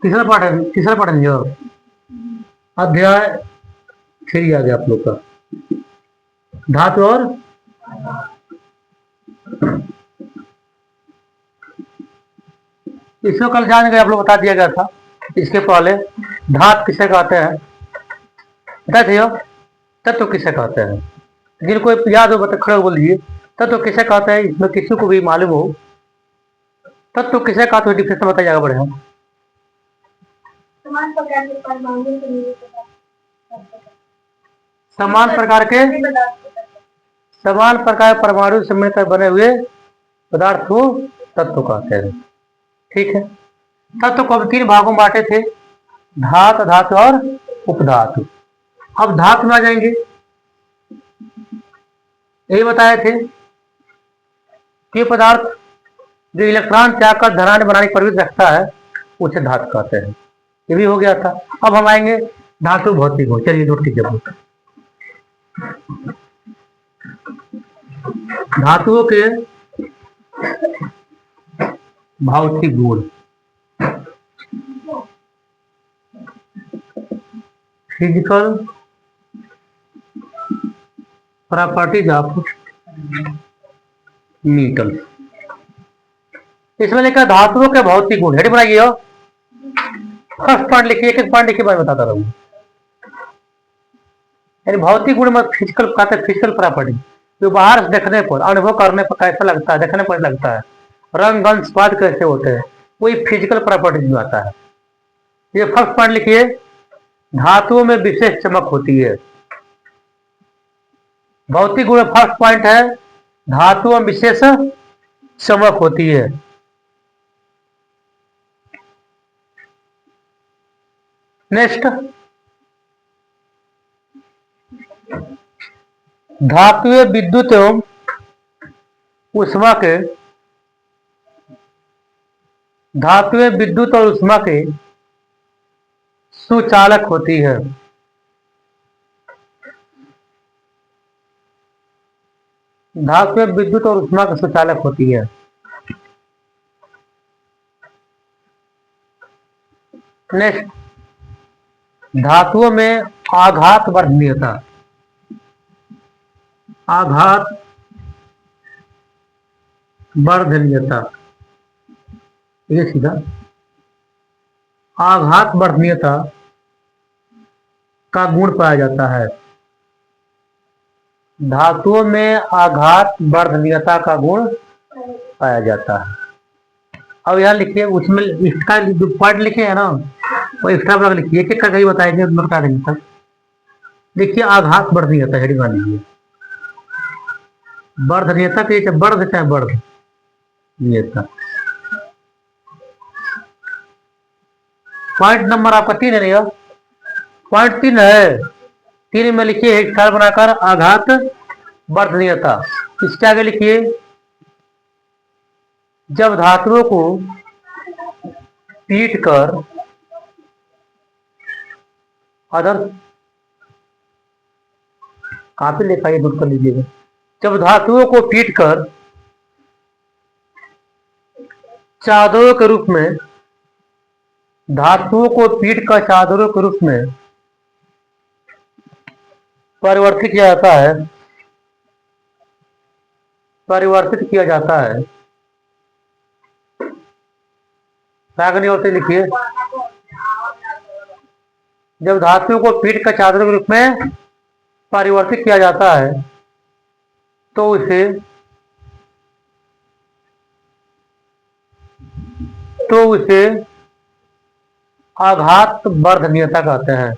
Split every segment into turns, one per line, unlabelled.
तीसरा पाठ है जो अध्याय 3 आ गया आप लोग का, धातु और इसको कल जान गए आप लोग, बता दिया गया था। इसके पहले धात किसे कहते हैं बता दियो, तत्व किसे कहते हैं, जिनको याद हो बता खड़े बोलिए। तत्व किसे कहते हैं, इसमें किसी को भी मालूम हो तत्व किसे कहते हो, डिफिनेशन बताया जाएगा बड़े हम।
समान प्रकार के परमाणु
समान प्रकार परमाणु से मिलकर बने हुए पदार्थ को तत्व कहते हैं। ठीक है, तत्व को हम 3 भागों में बांटे थे, धात, धातु और उपधातु। अब धातु में आ जाएंगे। यही बताए थे कि पदार्थ जो इलेक्ट्रॉन त्याग कर धनात्मक बनाने की प्रवृत्ति रखता है उसे धातु कहते हैं। ये भी हो गया था। अब हम आएंगे धातु भौतिक हो। चलिए नोट कीजिए। धातुओं के भौतिक गुण, फिजिकल प्रॉपर्टीज ऑफ मेटल। इसमें लिखा धातुओं के भौतिक गुण, हेड बनाइए। फर्स्ट पॉइंट लिखिए, एक एक पॉइंट लिखिए, मैं बताता रहूंगा। यानी भौतिक गुण में फिजिकल कहते हैं, फिजिकल प्रॉपर्टी जो बाहर से देखने पर, अनुभव करने पर कैसा लगता है, देखने पर लगता है, रंग गंध स्वाद कैसे होते हैं, वही फिजिकल प्रॉपर्टी में आता है। ये फर्स्ट पॉइंट लिखिए, धातुओं में विशेष चमक होती है। भौतिक गुण फर्स्ट पॉइंट है, धातुओं में विशेष चमक होती है। नेक्स्ट, धातुएं विद्युत एवं उष्मा के, धातुएं विद्युत और उष्मा के सुचालक होती है। धातुएं विद्युत और उष्मा के सुचालक होती है। नेक्स्ट, धातुओं में आघात वर्धनीयता, आघात वर्धनीयता, ये सीधा आघात वर्धनीयता का गुण पाया जाता है। धातुओं में आघात वर्धनीयता का गुण पाया जाता है। अब यहाँ लिखिए, उसमें इसका जो पॉइंट लिखे है ना वो एक्स्ट्रा ब्लॉक लिखिए, एक एक करके बताएंगे, बता देंगे सब। देखिए आघात वर्धनीयता, हेडिंग मान लीजिए। वर्धनीयता के वर्ध चाहे वर्धनीयता। पॉइंट नंबर आपका 3 है नहीं, पॉइंट 3 है। 3 में लिखिए स्टार बनाकर आघात वर्धनीयता। इसके आगे लिखिए, जब धातुओं को पीट कर अदर, काफी लिखा है, नोट कर लीजिएगा। जब धातुओं को पीट कर चादरों के रूप में, धातुओं को पीट कर चादरों के रूप में परिवर्तित किया जाता है, परिवर्तित किया जाता है। रागनी और से लिखिए, जब धातुओं को पीट कर चादरों के रूप में परिवर्तित किया जाता है तो उसे आघात वर्धनीयता कहते हैं।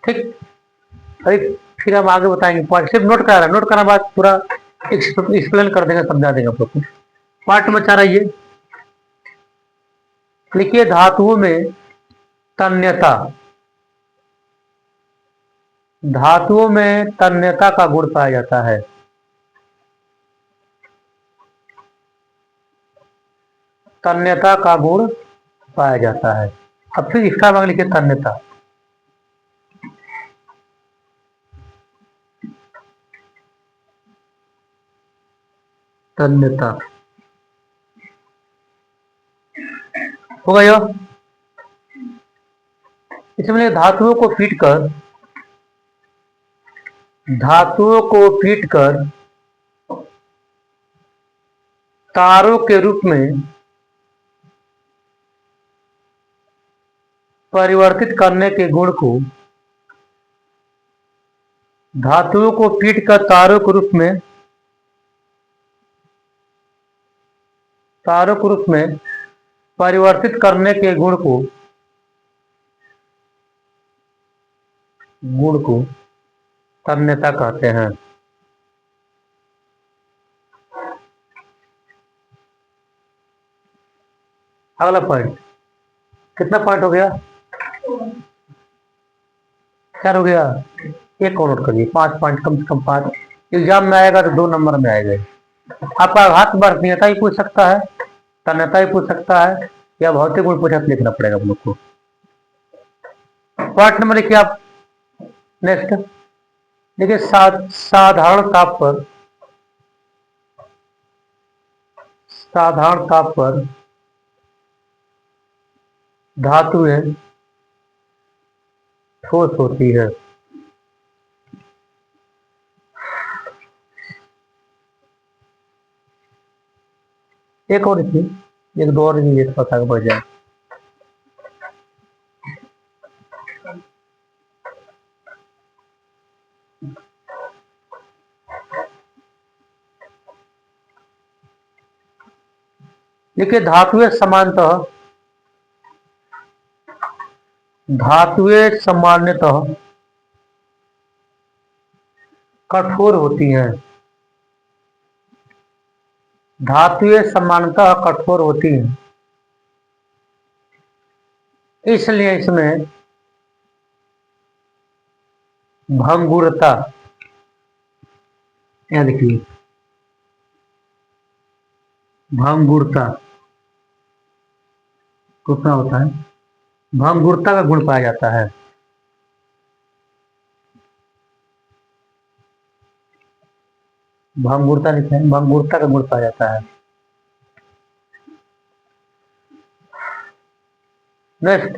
ठीक, अरे फिर हम आगे बताएंगे। पॉइंट सिर्फ नोट करा, नोट करना बाद पूरा एक्सप्लेन कर देंगे, समझा देंगे आप लोग को। पार्ट में 4 आइए, लिखिए धातुओं में तन्यता, धातुओं में तन्यता का गुण पाया जाता है। तन्यता का गुण पाया जाता है। अब फिर इसका भाग लिखिए तन्यता। तन्यता होगा यह। इसमें धातुओं को पीट कर तारों के रूप में परिवर्तित करने के गुण को धातुओं को पीट कर तारों के रूप में परिवर्तित करने के गुण को तन्यता कहते हैं। अगला पॉइंट, कितना पॉइंट हो गया? 4 हो गया। एक और नोट करिए, 5 पॉइंट कम से कम 5। एग्जाम में आएगा तो 2 नंबर में आएगा। आपका हाथ वर्णनीयता ही पूछ सकता है, तन्यता ही पूछ सकता है, या भौतिक गुण पूछा तो लिखना पड़ेगा हम लोग को। पॉइंट नंबर लिखिए आप। नेक्स्ट देखिए, साधारण ताप पर धातुएं ठोस होती है। एक और लिखिए, एक दो और ये पता बढ़ जाए। देखिए, धातुएं सामान्यतः कठोर होती हैं। धातुएं सामान्यतः कठोर होती हैं, इसलिए इसमें भंगुरता, यह देखिए भंगुरता कितना होता है, भंगुरता का गुण पाया जाता है। भंगुरता लिखे, भंगुरता का गुण पाया जाता है। नेक्स्ट,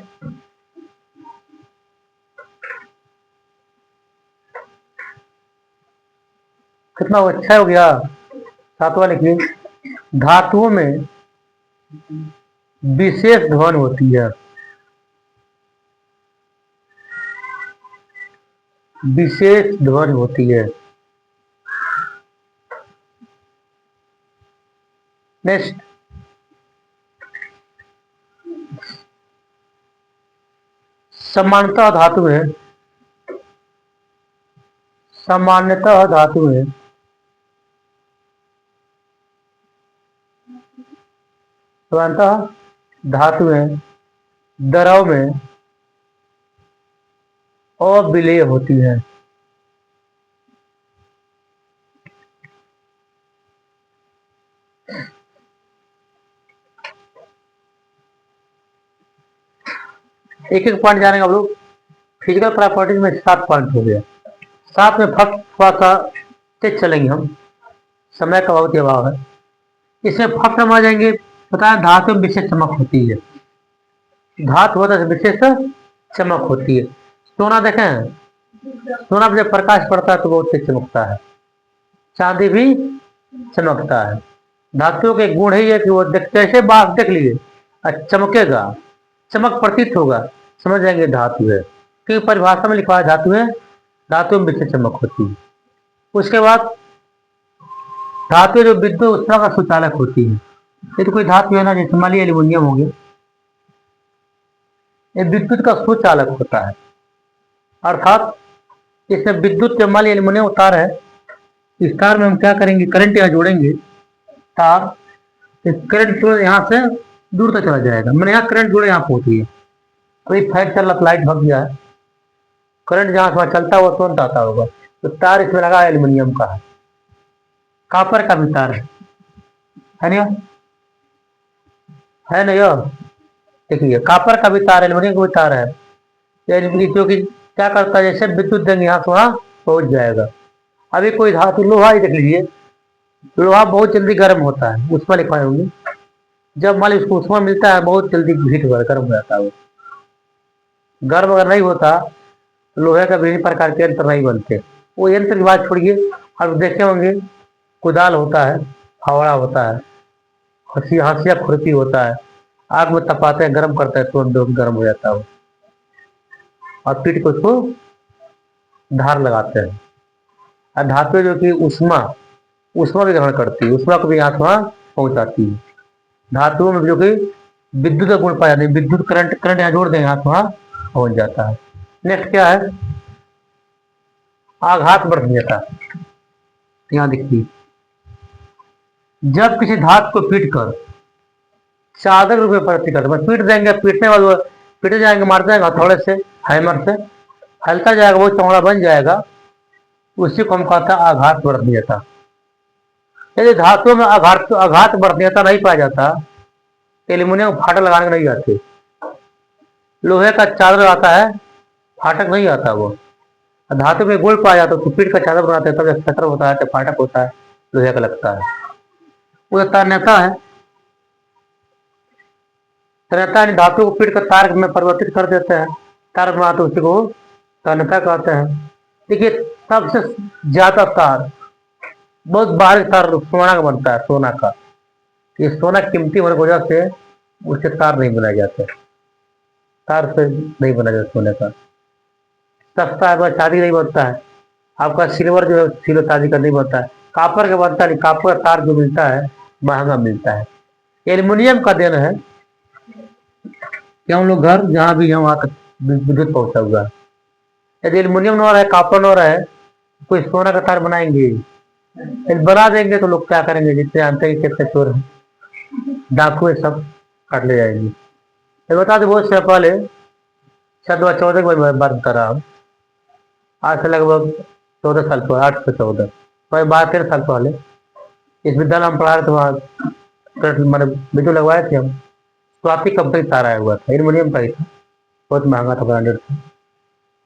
कितना अच्छा हो गया। 7वां लिखिए, धातुओं में विशेष ध्वनि होती है। विशेष ध्वनि होती है। नेक्स्ट, सामान्यतः धातुएं द्रव में अविलेय होती है। एक एक पॉइंट जानेंगे हम लोग। फिजिकल प्रॉपर्टीज में 7 पॉइंट हो गया। 7 में फर्स्ट थोड़ा सा तेज चलेंगे हम, समय का बहुत ही अभाव है। इसमें फर्स्ट हम आ जाएंगे, बताया धातु में विशेष चमक होती है। धातु होता है विशेष चमक होती है। सोना देखें, सोना पर जब प्रकाश पड़ता है तो बहुत तेज चमकता है। चांदी भी चमकता है। धातुओं के गुण ही है कि वो जैसे बात देख लिए चमकेगा, चमक प्रतीत होगा, समझ जाएंगे धातु है। क्योंकि परिभाषा में लिखा है धातु में विशेष चमक होती है। उसके बाद धातु जो विद्युत ऊष्मा का सुचालक होती है। ये तो कोई धातु है ना, जैसे मान लीजिए एल्यूमिनियम हो गया, ये विद्युत का सुचालक होता है। अर्थात इसमें विद्युत जब मान लीजिए एल्यूमिनियम तार है, इस तार में हम क्या करेंगे, करंट यहाँ जोड़ेंगे तार, करंट यहाँ से दूर तक चला जाएगा। मैंने यहाँ करंट जोड़े, यहाँ पहुंची है, कोई फैन चल रहा, लाइट भग गया है, करंट जहां थोड़ा चलता हुआ तुरंत आता होगा। तो तार इसमें लगा एल्यूमिनियम का है। कॉपर का भी तार है नहीं, है नहीं। देखिए कॉपर का भी तार, एल्यूमिनियम का भी तार है, जो कि क्या करता है, जैसे विद्युत देंगे यहाँ से वहां पहुंच जाएगा। अभी कोई धातु लोहा ही देख लीजिए, लोहा बहुत जल्दी गर्म होता है, ऊष्मा लिखवाए होंगे। जब मान ली उसको ऊष्मा मिलता है बहुत जल्दी हीट हो गर्म हो जाता है वो। गर्म अगर नहीं होता तो लोहे का विभिन्न प्रकार के यंत्र नहीं बनते। वो यंत्र की बात छोड़िए, आप देखे होंगे कुदाल होता है, फावड़ा होता है, हंसिया खुरपी होता है, आग में तपाते हैं गर्म करते हैं तुरंत गर्म हो जाता है वो। और पीट को उसको धार लगाते हैं। और धातु जो कि ऊष्मा ऊष्मा भी ग्रहण करती है, ऊष्मा को भी यहाँ से वहाँ पहुंचाती है। धातुओं में जो कि विद्युत का गुण पाया जाता है, विद्युत करंट करंट यहाँ जोड़ दें यहाँ से वहाँ पहुंच जाता है। नेक्स्ट क्या है, आघात वर्धनीयता। यहाँ देखिए, जब किसी धातु को पीट कर चादर रूप में प्रति करते पीट देंगे, पीटने वाले पीटे जाएंगे, मारते जाएंगे हथौड़े से, हैमर से, हल्का जाएगा वो चौड़ा बन जाएगा, उसी को हम कहते हैं आघात वर्धनीयता। यदि धातुओं में आघात वर्धनीयता नहीं पाया जाता, एल्यूमिनियम फाटक लगाने नहीं आते। लोहे का चादर आता है, फाटक नहीं आता वो। धातु में गुण पाया जाता है तो पीट का चादर बनाते हैं, तब जब शटर होता है तो फाटक होता है, लोहे का लगता है। वो तन्यता है। तन्यता यानी धातु को पीट कर तार में परिवर्तित कर देते हैं, तार बनाते उसी को तन्यता कहते हैं। देखिए, सबसे ज्यादा तार, बहुत बारीक तार सोना का बनता है, सोना का। ये सोना कीमती होने की वजह से उससे तार नहीं बनाए जाते, तार से नहीं बना जाता सोने का। सस्ता है, बस चांदी नहीं बनता है। आपका सिल्वर जो है सिल्वर चांदी का नहीं बनता है, कापर का बनता नहीं, कापर का तार जो मिलता है महंगा मिलता है। एल्युमिनियम का देन है कि हम लोग घर जहाँ भी हैं वहाँ तक विद्युत पहुंचा हुआ है। यदि एल्युमिनियम न रहे, कापर न रहे, कोई सोना का तार बनाएंगे? यदि बना देंगे तो लोग क्या करेंगे, जितने जानते हैं कितने चोर हैं, डाकू है, सब काट ले जाएंगे। ये बता दें, बहुत से पहले शायद 2014 की बात बता रहा हूँ, आज से लगभग 14 साल पहले, 8 से 14, 12-13 साल पहले इस विद्यालय में पढ़ा रहे थे, वहाँ मैंने वीडियो लगवाए थे हम। स्वाति कंपनी तार आया हुआ था, एल्युमिनियम का ही था, बहुत महंगा था, ब्रांडेड था।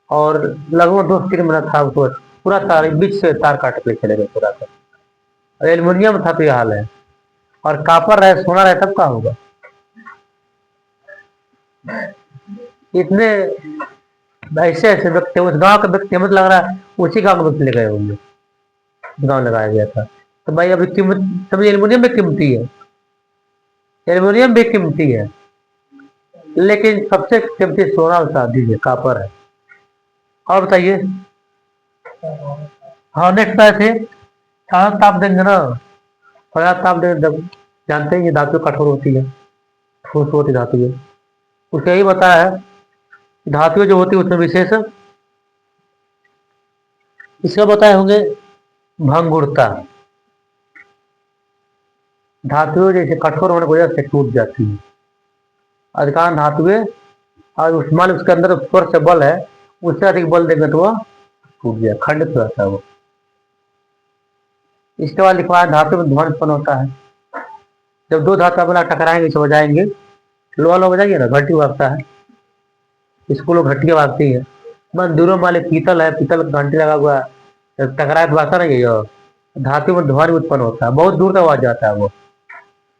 और लगभग 2 से 3 महीना था उसको, पूरा तार बीच से तार काट के चले गए पूरा का। और एल्युमिनियम था तो ये हाल है। और कापर रहे, सोना रहे, तब क्या होगा? इतने ऐसे ऐसे व्यक्ति, उस गांव का व्यक्ति, हमें तो लग रहा है उसी गांव के व्यक्ति ले गए होंगे, गांव लगाया गया था। तो भाई अभी कीमत तभी एल्युमिनियम भी कीमती है, एल्युमिनियम भी कीमती है, लेकिन सबसे कीमती सोना और चांदी है, कापर है। और बताइए, हाँ नेक्स्ट पे थे, थोड़ा ताप देंगे ना, थोड़ा ताप देंगे जब, जानते हैं ये धातु कठोर होती है, ठोस होती धातु है। उसका यही बताया है, धातुएं जो होती है उसमें विशेष इसका बताए होंगे भंगुरता। धातुएं जैसे कठोर होने की वजह से टूट जाती है, अधिकांश धातुएं, और मान उसके अंदर स्पर्श बल है, उससे अधिक बल देंगे तो वह टूट गया, खंडित हो जाता है वो। इसके बाद लिखवा है धातु में ध्वनि उत्पन्न होता है। जब दो धातु अपना टकराएंगे से बजाएंगे, लोहा लोग बजाइए ना, घंटी बाजता है, इसको लोग घंटियां बाजती है। मंदिरों वाले पीतल है, पीतल घंटी लगा हुआ है, जब टकराए तो बाजता नहीं है, धातु में ध्वनि उत्पन्न होता है, बहुत दूर तक आवाज जाता है वो।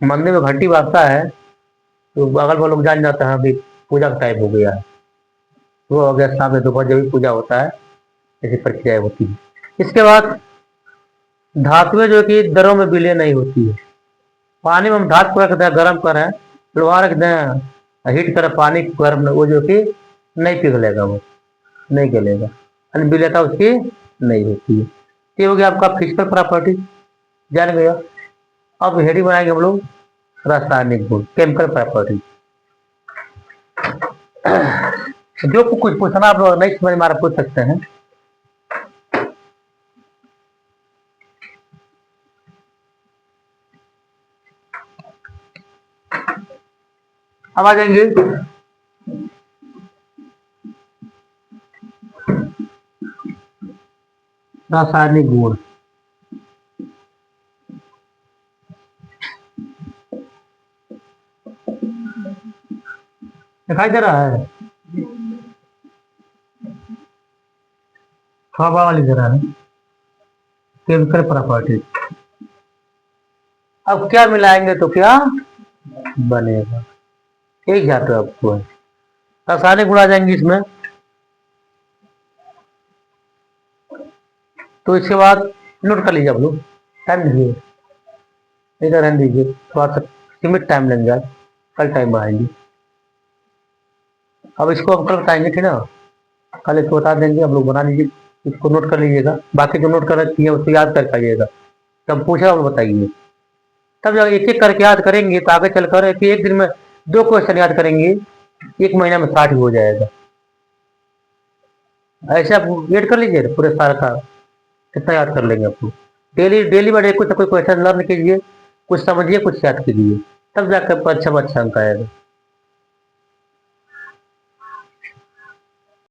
मंदिर में घंटी बाजता है तो अगल बगल लोग जान जाते हैं अभी पूजा का टाइम हो गया है, वो हो गया शाम में, दोपहर जब भी पूजा होता है, ऐसी प्रक्रिया होती है। इसके बाद धातुएं जो कि दरों में विलीन नहीं होती है। पानी में हम धातु को रख दें, गर्म करें, लोहा रख दें, हीट करें पानी को गर्म, वो जो कि नहीं पिघलेगा, वो नहीं गलेगा, विलेयता उसकी नहीं होती है। ये हो गया आपका फिजिकल प्रॉपर्टी, जान गया। अब हेडिंग बनाएंगे हम लोग रासायनिक गुण, केमिकल प्रॉपर्टी। जो कुछ पूछना आप लोग नहीं समझ में आ रहा पूछ सकते हैं। अब आ जाएंगे रासायनिक गुण। दिखाई दे रहा है, थोड़ा बड़ा लिख रहा है, केमिकल प्रॉपर्टी। अब क्या मिलाएंगे तो क्या बनेगा, एक या तो आपको है आसानी गुणा जाएंगी इसमें। तो इसके बाद नोट कर लीजिए आप लोग, टाइम दीजिए, इधर रहने दीजिए, थोड़ा सा सीमित टाइम लग जाए, कल टाइम बढ़ाएंगे। अब इसको हम कल बताएंगे, ठीक ना, कल इसको बता देंगे, आप लोग बना लीजिए, इसको नोट कर लीजिएगा, बाकी जो नोट कर रखी है उसको याद कर पाइएगा, तब पूछा और बताइए। तब जब एक एक करके याद करेंगे तो आगे चलकर कि एक दिन में 2 क्वेश्चन याद करेंगे, एक महीना में 60 हो जाएगा। ऐसे आप वेट कर लीजिए पूरे साल का, कितना याद कर लेंगे आपको। डेली डेली में कुछ ना कुछ क्वेश्चन लर्न कीजिए, कुछ समझिए, कुछ याद कीजिए, तब जाकर अच्छा अच्छा अंक आएगा।